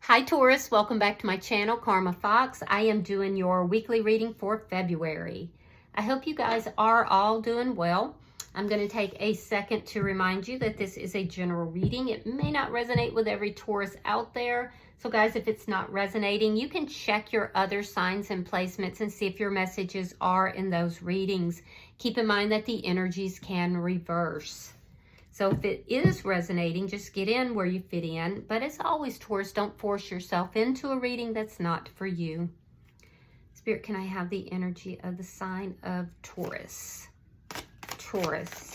Hi Taurus, welcome back to my channel, Karma Fox. I am doing your weekly reading for February. I hope you guys are all doing well. I'm going to take a second to remind you that this is a general reading. It may not resonate with every Taurus out there. So guys, if it's not resonating, you can check your other signs and placements and see if your messages are in those readings. Keep in mind that the energies can reverse. So if it is resonating, just get in where you fit in. But as always, Taurus, don't force yourself into a reading that's not for you. Spirit, can I have the energy of the sign of Taurus? Taurus.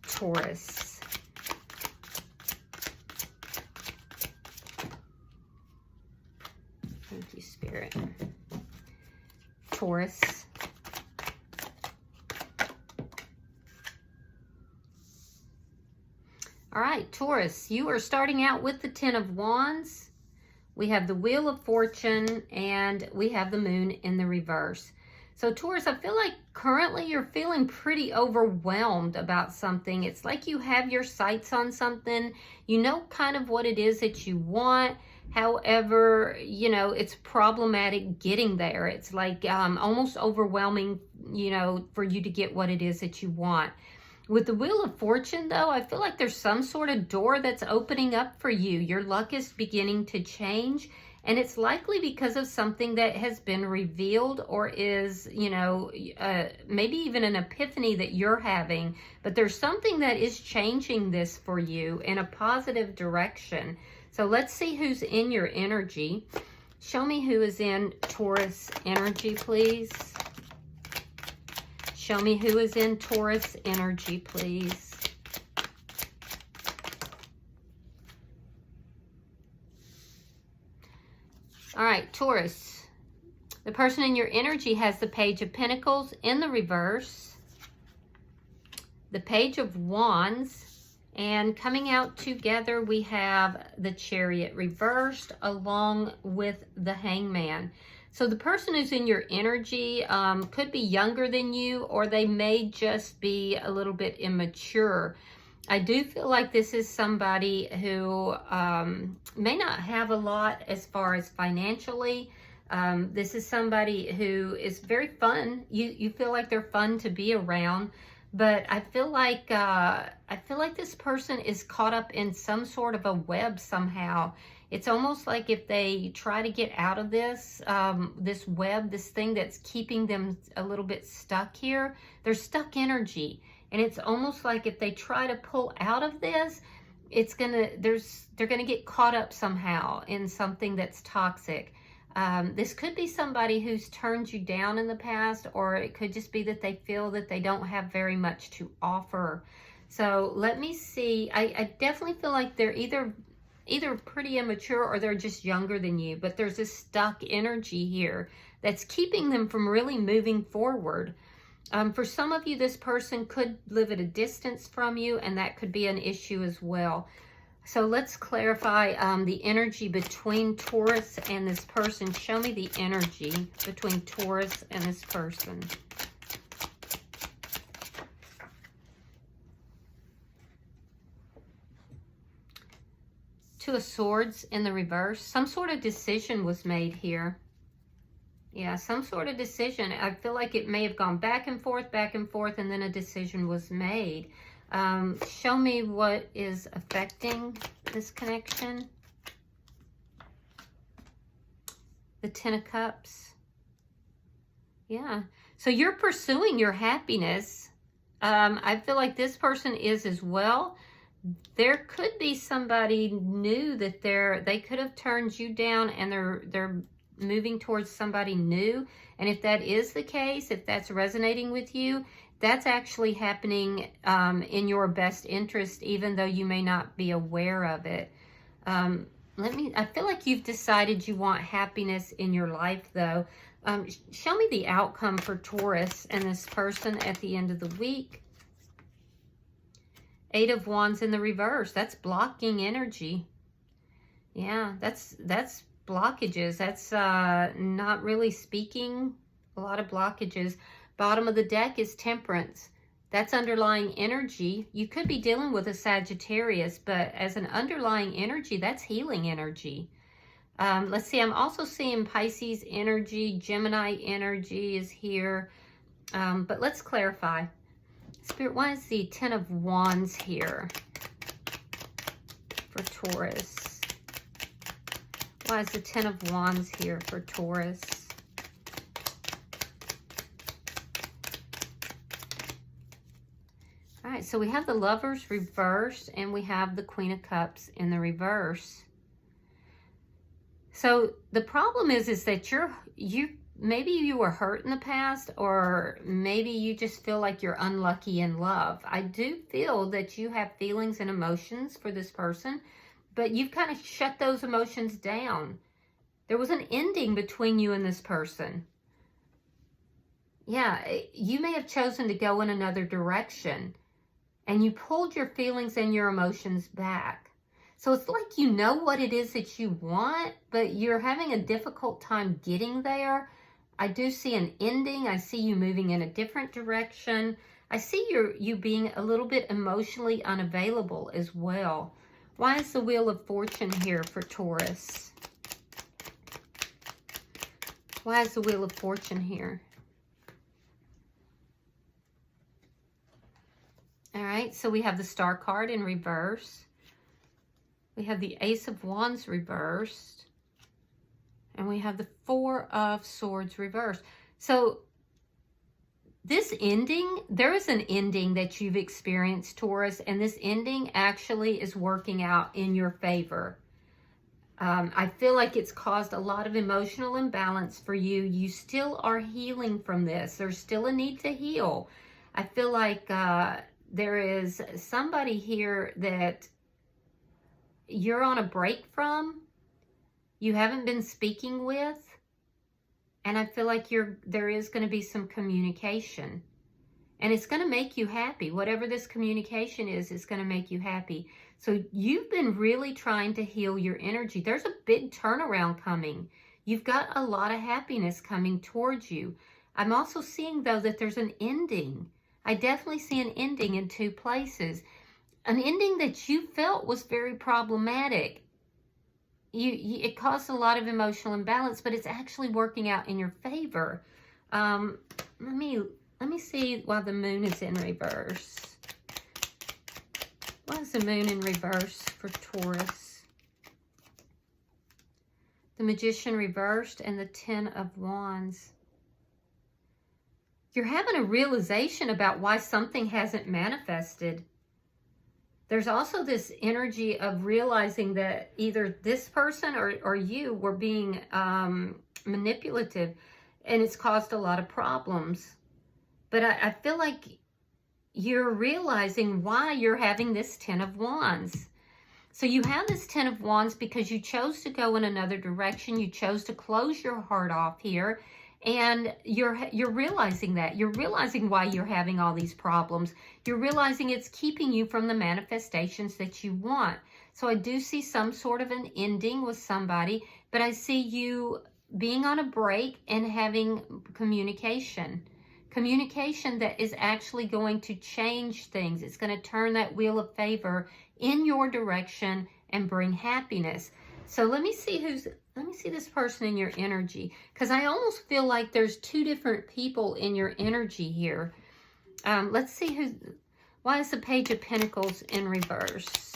Taurus. Thank you, Spirit. Taurus. All right, Taurus, you are starting out with the Ten of Wands. We have the Wheel of Fortune, and we have the Moon in the reverse. So, Taurus, I feel like currently you're feeling pretty overwhelmed about something. It's like you have your sights on something. You know kind of what it is that you want. However, you know, it's problematic getting there. It's like almost overwhelming, you know, for you to get what it is that you want. With the Wheel of Fortune, though, I feel like there's some sort of door that's opening up for you. Your luck is beginning to change, and it's likely because of something that has been revealed or is, you know, maybe even an epiphany that you're having. But there's something that is changing this for you in a positive direction. So let's see who's in your energy. Show me who is in Taurus energy, please. Show me who is in Taurus energy, please. All right, Taurus. The person in your energy has the Page of Pentacles in the reverse, the Page of Wands, and coming out together we have the Chariot reversed along with the Hangman. So the person who's in your energy could be younger than you, or they may just be a little bit immature. I do feel like this is somebody who may not have a lot as far as financially. This is somebody who is very fun. You feel like they're fun to be around, but I feel like this person is caught up in some sort of a web somehow. It's almost like if they try to get out of this, this web, this thing that's keeping them a little bit stuck here, there's stuck energy. And it's almost like if they try to pull out of this, they're gonna get caught up somehow in something that's toxic. This could be somebody who's turned you down in the past, or it could just be that they feel that they don't have very much to offer. So let me see. I definitely feel like they're either pretty immature or they're just younger than you, but there's this stuck energy here that's keeping them from really moving forward. For some of you, this person could live at a distance from you, and that could be an issue as well. So let's clarify the energy between Taurus and this person. Show me the energy between Taurus and this person. Two of Swords in the reverse. Some sort of decision was made here. Yeah, some sort of decision. I feel like it may have gone back and forth, and then a decision was made. Show me what is affecting this connection. The Ten of Cups. Yeah. So you're pursuing your happiness. I feel like this person is as well. There could be somebody new that they could have turned you down, and they're moving towards somebody new. And if that is the case, if that's resonating with you, that's actually happening in your best interest, even though you may not be aware of it. I feel like you've decided you want happiness in your life, though. Show me the outcome for Taurus and this person at the end of the week. Eight of Wands in the reverse. That's blocking energy. Yeah, that's blockages. That's not really speaking. A lot of blockages. Bottom of the deck is Temperance. That's underlying energy. You could be dealing with a Sagittarius, but as an underlying energy, that's healing energy. Let's see, I'm also seeing Pisces energy, Gemini energy is here. But let's clarify. Spirit, why is the Ten of Wands here for Taurus? Why is the Ten of Wands here for Taurus? All right, so we have the Lovers reversed and we have the Queen of Cups in the reverse. So the problem is that maybe you were hurt in the past, or maybe you just feel like you're unlucky in love. I do feel that you have feelings and emotions for this person, but you've kind of shut those emotions down. There was an ending between you and this person. Yeah, you may have chosen to go in another direction, and you pulled your feelings and your emotions back. So it's like you know what it is that you want, but you're having a difficult time getting there. I do see an ending. I see you moving in a different direction. I see you being a little bit emotionally unavailable as well. Why is the Wheel of Fortune here for Taurus? Why is the Wheel of Fortune here? All right, so we have the Star card in reverse. We have the Ace of Wands reversed. And we have the Four of Swords reversed. So this ending, there is an ending that you've experienced, Taurus, and this ending actually is working out in your favor. I feel like it's caused a lot of emotional imbalance for you. You still are healing from this. There's still a need to heal. I feel like there is somebody here that you're on a break from, you haven't been speaking with, and I feel like there is going to be some communication, and it's going to make you happy. Whatever this communication is, it's going to make you happy. So you've been really trying to heal your energy. There's a big turnaround coming. You've got a lot of happiness coming towards you. I'm also seeing, though, that there's an ending. I definitely see an ending in two places. An ending that you felt was very problematic. It caused a lot of emotional imbalance, but it's actually working out in your favor. Let me see why the Moon is in reverse. Why is the Moon in reverse for Taurus? The Magician reversed and the Ten of Wands. You're having a realization about why something hasn't manifested. There's also this energy of realizing that either this person or you were being manipulative, and it's caused a lot of problems. But I feel like you're realizing why you're having this Ten of Wands. So you have this Ten of Wands because you chose to go in another direction. You chose to close your heart off here. And you're realizing that. You're realizing why you're having all these problems. You're realizing it's keeping you from the manifestations that you want. So I do see some sort of an ending with somebody, but I see you being on a break and having communication. Communication that is actually going to change things. It's going to turn that wheel of favor in your direction and bring happiness. So let me see this person in your energy, because I almost feel like there's two different people in your energy here. Let's see why is the Page of Pentacles in reverse?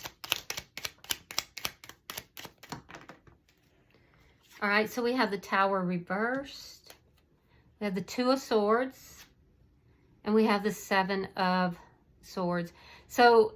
All right, so we have the Tower reversed. We have the Two of Swords, and we have the Seven of Swords. So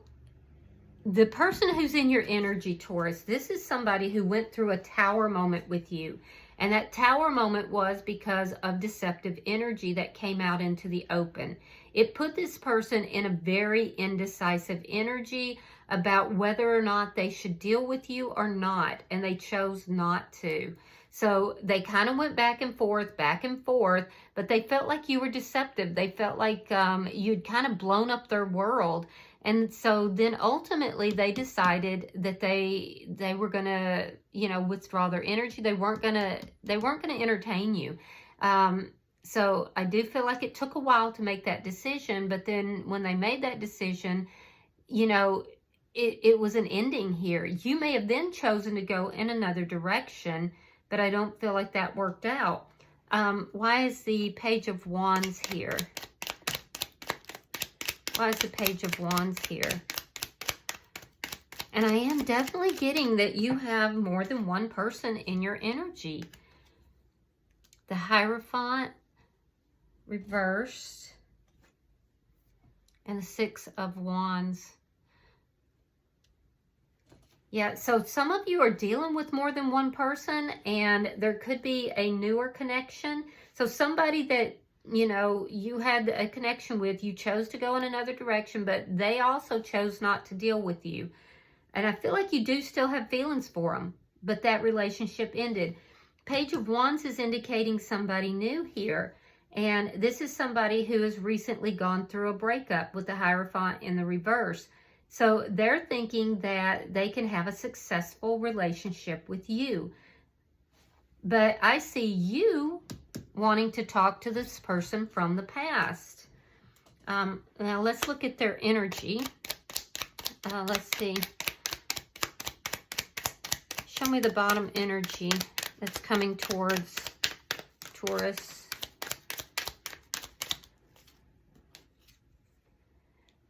the person who's in your energy, Taurus, this is somebody who went through a tower moment with you. And that tower moment was because of deceptive energy that came out into the open. It put this person in a very indecisive energy about whether or not they should deal with you or not. And they chose not to. So they kind of went back and forth, but they felt like you were deceptive. They felt like you'd kind of blown up their world. And so then ultimately they decided that they were going to, withdraw their energy. They weren't going to entertain you. So I do feel like it took a while to make that decision, but then when they made that decision, you know, it was an ending here. You may have then chosen to go in another direction, but I don't feel like that worked out. Why is the Page of Wands here? Why is the Page of Wands here? And I am definitely getting that you have more than one person in your energy. The Hierophant reversed and the Six of Wands. Yeah, so some of you are dealing with more than one person, and there could be a newer connection. So somebody that, you know, you had a connection with, you chose to go in another direction, but they also chose not to deal with you. And I feel like you do still have feelings for them, but that relationship ended. Page of Wands is indicating somebody new here. And this is somebody who has recently gone through a breakup with the Hierophant in the reverse. So they're thinking that they can have a successful relationship with you. But I see you wanting to talk to this person from the past. Now let's look at their energy. Let's see. Show me the bottom energy that's coming towards Taurus.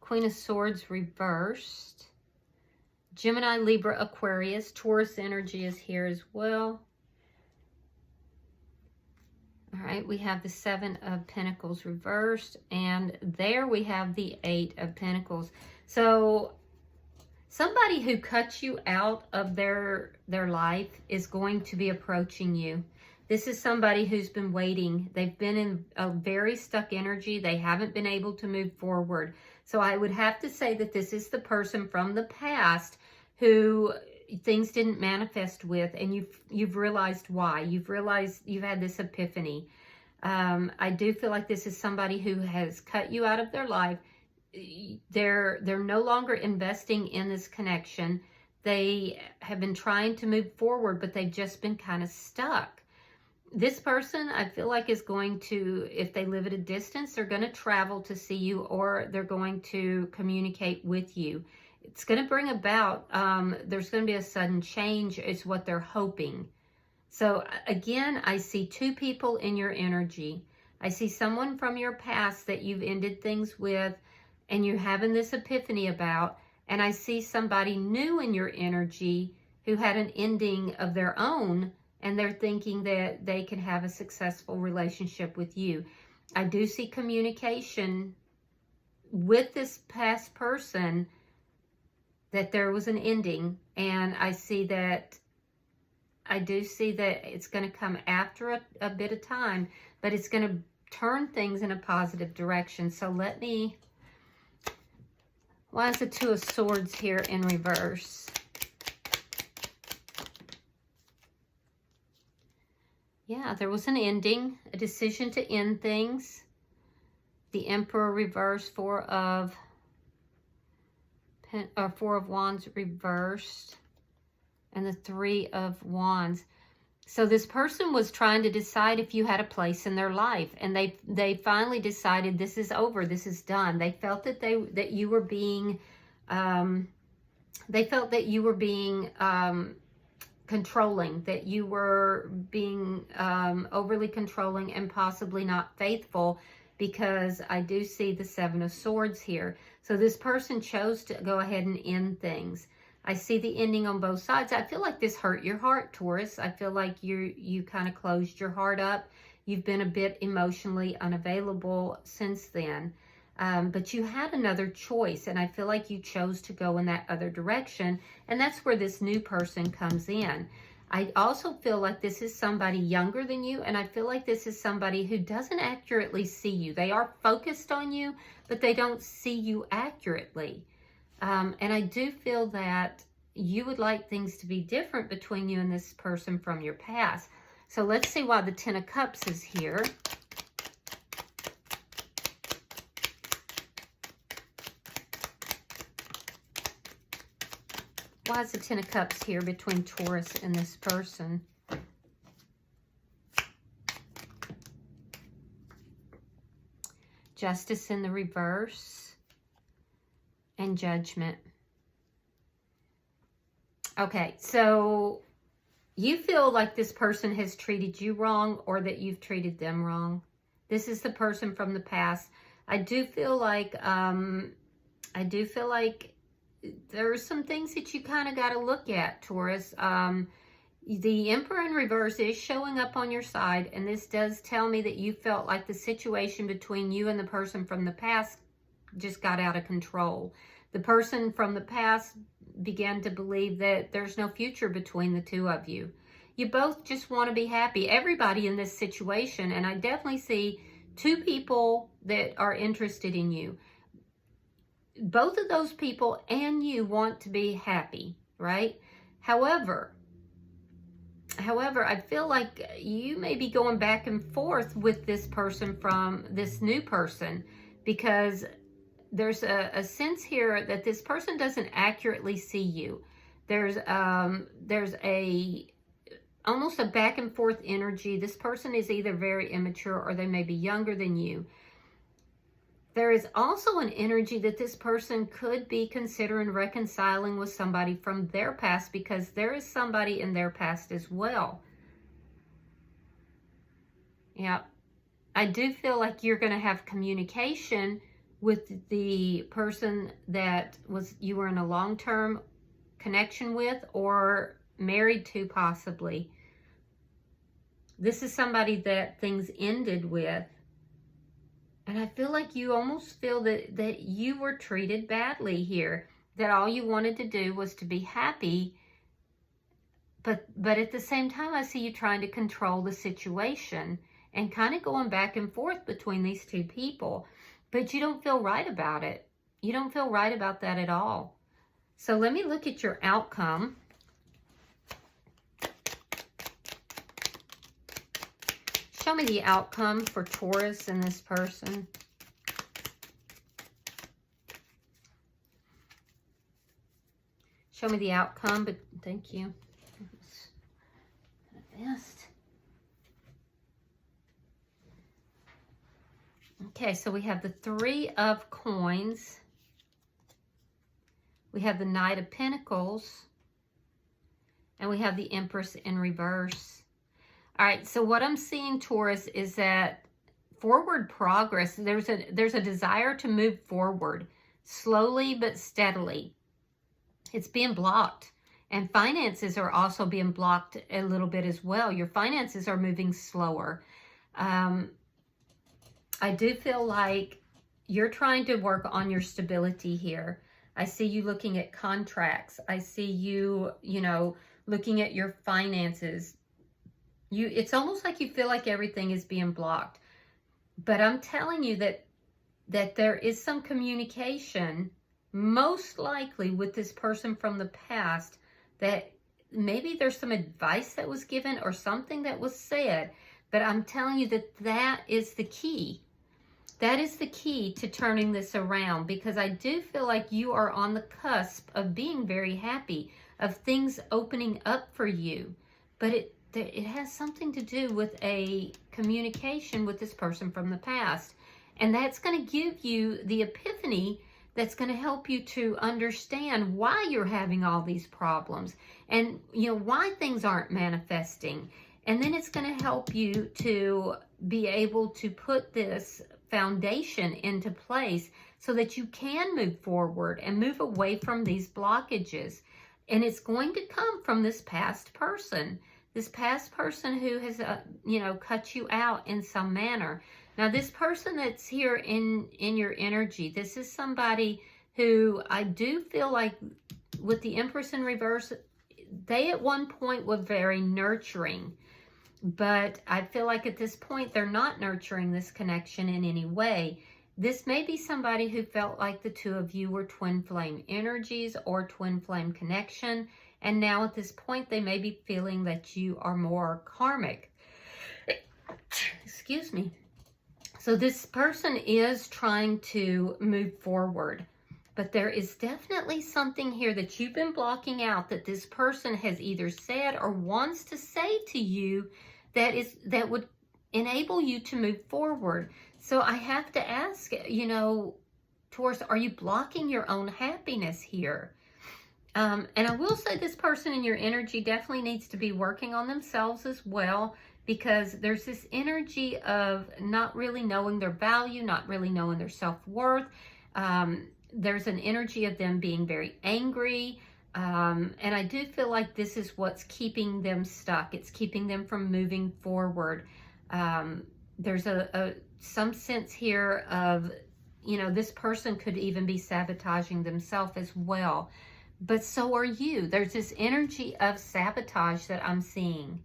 Queen of Swords reversed. Gemini, Libra, Aquarius. Taurus energy is here as well. All right, we have the Seven of Pentacles reversed. And there we have the Eight of Pentacles. So somebody who cuts you out of their life is going to be approaching you. This is somebody who's been waiting. They've been in a very stuck energy. They haven't been able to move forward. So I would have to say that this is the person from the past who things didn't manifest with, and you've realized why. You've realized you've had this epiphany. I do feel like this is somebody who has cut you out of their life. They're no longer investing in this connection. They have been trying to move forward, but they've just been kind of stuck. This person, I feel like, is going to, if they live at a distance, they're going to travel to see you, or they're going to communicate with you. It's going to bring about, there's going to be a sudden change is what they're hoping. So again, I see two people in your energy. I see someone from your past that you've ended things with and you're having this epiphany about. And I see somebody new in your energy who had an ending of their own, and they're thinking that they can have a successful relationship with you. I do see communication with this past person, that there was an ending, and I do see that it's going to come after a bit of time, but it's going to turn things in a positive direction. So let me, why is the Two of Swords here in reverse? Yeah, there was an ending, a decision to end things. The Emperor reversed, Four of Wands reversed, and the Three of Wands. So this person was trying to decide if you had a place in their life, and they finally decided this is over, this is done. They felt that you were being controlling, that you were being overly controlling and possibly not faithful, because I do see the Seven of Swords here. So this person chose to go ahead and end things. I see the ending on both sides. I feel like this hurt your heart, Taurus. I feel like you kind of closed your heart up. You've been a bit emotionally unavailable since then. But you had another choice, and I feel like you chose to go in that other direction, and that's where this new person comes in. I also feel like this is somebody younger than you, and I feel like this is somebody who doesn't accurately see you. They are focused on you, but they don't see you accurately. And I do feel that you would like things to be different between you and this person from your past. So let's see why the Ten of Cups is here. Why is the Ten of Cups here between Taurus and this person? Justice in the reverse, and Judgment. Okay, so you feel like this person has treated you wrong or that you've treated them wrong. This is the person from the past. I do feel like there are some things that you kind of got to look at, Taurus. The Emperor in reverse is showing up on your side, and this does tell me that you felt like the situation between you and the person from the past just got out of control. The person from the past began to believe that there's no future between the two of you. You both just want to be happy. Everybody in this situation, and I definitely see two people that are interested in you. Both of those people and you want to be happy, right? However, I feel like you may be going back and forth with this person from this new person, because there's a sense here that this person doesn't accurately see you. There's almost a back and forth energy. This person is either very immature or they may be younger than you. There is also an energy that this person could be considering reconciling with somebody from their past, because there is somebody in their past as well. Yeah, I do feel like you're going to have communication with the person that you were in a long-term connection with or married to, possibly. This is somebody that things ended with. And I feel like you almost feel that you were treated badly here, that all you wanted to do was to be happy. But at the same time, I see you trying to control the situation and kind of going back and forth between these two people. But you don't feel right about it. You don't feel right about that at all. So let me look at your outcome. Show me the outcome for Taurus and this person. Show me the outcome, but thank you. Best. Okay, so we have the Three of Coins. We have the Knight of Pentacles. And we have the Empress in reverse. All right, so what I'm seeing, Taurus, is that forward progress, there's a desire to move forward slowly but steadily. It's being blocked. And finances are also being blocked a little bit as well. Your finances are moving slower. I do feel like you're trying to work on your stability here. I see you looking at contracts. I see you, looking at your finances. It's almost like you feel like everything is being blocked. But I'm telling you that there is some communication, most likely with this person from the past, that maybe there's some advice that was given or something that was said. But I'm telling you that is the key. That is the key to turning this around, because I do feel like you are on the cusp of being very happy, of things opening up for you. But it has something to do with a communication with this person from the past. And that's going to give you the epiphany that's going to help you to understand why you're having all these problems and, why things aren't manifesting. And then it's going to help you to be able to put this foundation into place so that you can move forward and move away from these blockages. And it's going to come from this past person. This past person who has, cut you out in some manner. Now, this person that's here in your energy, this is somebody who I do feel like with the Empress in reverse, they at one point were very nurturing. But I feel like at this point, they're not nurturing this connection in any way. This may be somebody who felt like the two of you were twin flame energies or twin flame connection. And now at this point, they may be feeling that you are more karmic. Excuse me. So this person is trying to move forward. But there is definitely something here that you've been blocking out that this person has either said or wants to say to you that would enable you to move forward. So I have to ask, you know, Taurus, are you blocking your own happiness here? And I will say this person in your energy definitely needs to be working on themselves as well, because there's this energy of not really knowing their value, not really knowing their self-worth. There's an energy of them being very angry. And I do feel like this is what's keeping them stuck. It's keeping them from moving forward. There's some sense here of, you know, this person could even be sabotaging themselves as well. But so are you. There's this energy of sabotage that I'm seeing.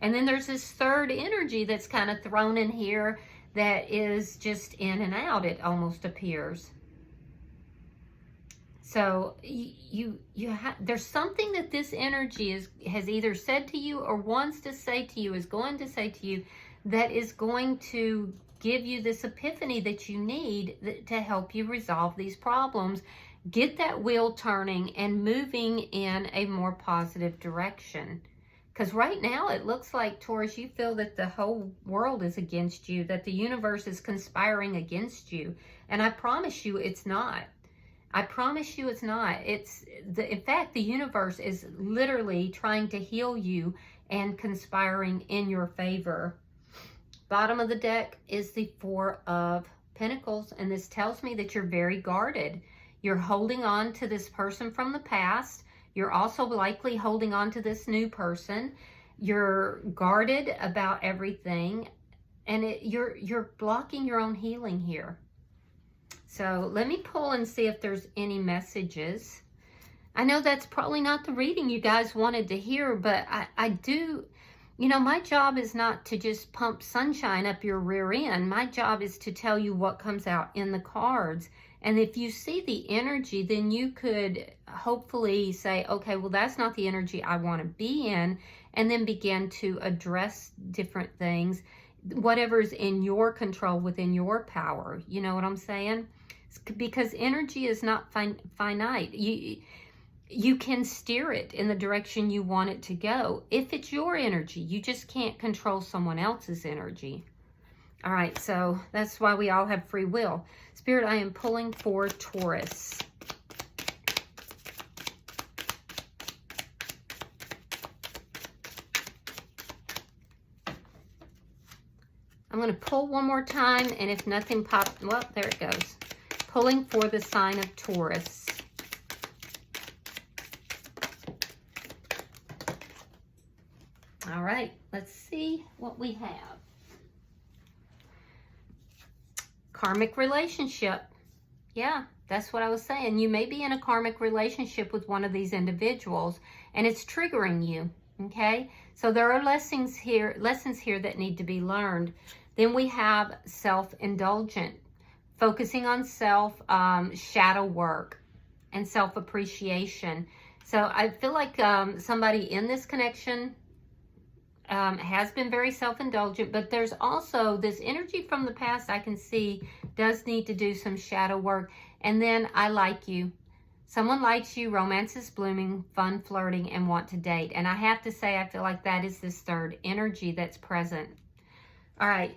And then there's this third energy that's kind of thrown in here that is just in and out, it almost appears. So there's something that this energy has either said to you or wants to say to you, is going to say to you, that is going to give you this epiphany that you need to help you resolve these problems, get that wheel turning and moving in a more positive direction. Because right now it looks like, Taurus, you feel that the whole world is against you, that the universe is conspiring against you. And I promise you it's not. I promise you it's not. In fact, the universe is literally trying to heal you and conspiring in your favor. Bottom of the deck is the Four of Pentacles, and this tells me that you're very guarded. You're holding on to this person from the past. You're also likely holding on to this new person. You're guarded about everything, and you're blocking your own healing here. So let me pull and see if there's any messages. I know that's probably not the reading you guys wanted to hear, but I do, you know, my job is not to just pump sunshine up your rear end. My job is to tell you what comes out in the cards. And if you see the energy, then you could hopefully say, okay, well, that's not the energy I want to be in, and then begin to address different things, whatever's in your control, within your power. You know what I'm saying? Because energy is not finite. You can steer it in the direction you want it to go. If it's your energy, you just can't control someone else's energy. All right, so that's why we all have free will. Spirit, I am pulling for Taurus. I'm going to pull one more time, and if nothing pops, well, there it goes. Pulling for the sign of Taurus. All right, let's see what we have. Karmic relationship. Yeah, that's what I was saying. You may be in a karmic relationship with one of these individuals, and it's triggering you, okay? So there are lessons here that need to be learned. Then we have self-indulgent, focusing on self, shadow work, and self-appreciation. So I feel like somebody in this connection has been very self-indulgent, but there's also this energy from the past I can see does need to do some shadow work. And then I like you. Someone likes you, romance is blooming, fun flirting, and want to date. And I have to say, I feel like that is this third energy that's present. All right.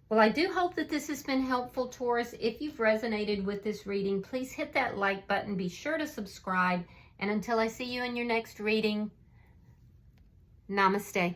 Well, I do hope that this has been helpful, Taurus. If you've resonated with this reading, please hit that like button. Be sure to subscribe. And until I see you in your next reading, namaste.